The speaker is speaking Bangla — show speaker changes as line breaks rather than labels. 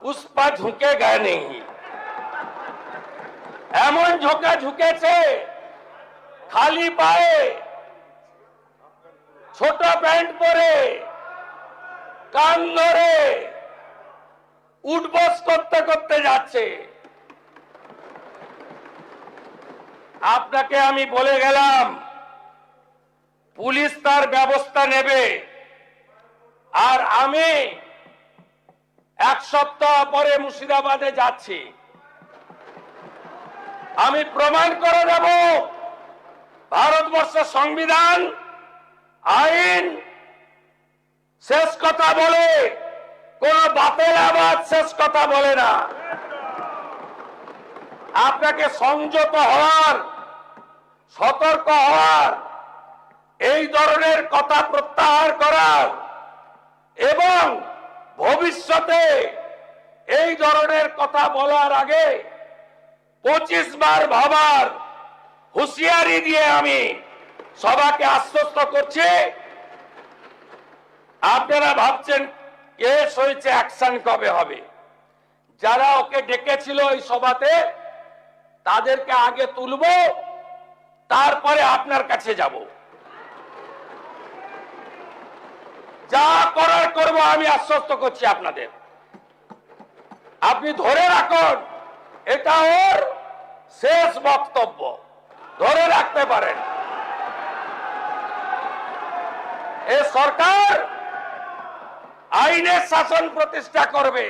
পুষ্পা ঝুঁকেগা নেই, এমন ঝোঁকা ঝুঁকেছে খালি পায়ে ছোট প্যান্ট পরে কান ধরে উঠবস করতে করতে যাচ্ছে। আপনাকে আমি বলে গেলাম পুলিশ তার ব্যবস্থা নেবে, আর আমি এক সপ্তাহ পরে মুর্শিদাবাদে যাচ্ছি। আমি প্রমাণ করে দেব ভারতবর্ষের সংবিধান আইন শেষ কথা বলে, কোন বাপের আবাদ শেষ কথা বলে না। আপনাকে সংযত হওয়ার, সতর্ক হওয়ার, এই ধরনের কথা প্রত্যাহার করার এবং ভবিষ্যতে এই ধরনের কথা বলার আগে 25 বার ভাবার হুঁশিয়ারি দিয়ে আমি সবাকে আশ্বস্ত করছি। আপনারা ভাবছেন কেস হয়েছে, অ্যাকশন কবে হবে? যারা ওকে ডেকেছিল এই সভাতে তাদেরকে আগে তুলব, তারপরে আপনার কাছে যাব। যা করার করব, আমি আশ্বস্ত করছি আপনাদের। আপনি ধরে রাখুন, এটা ওর শেষ বক্তব্য, ধরে রাখতে পারেন। এ সরকার আইনের শাসন প্রতিষ্ঠা করবে।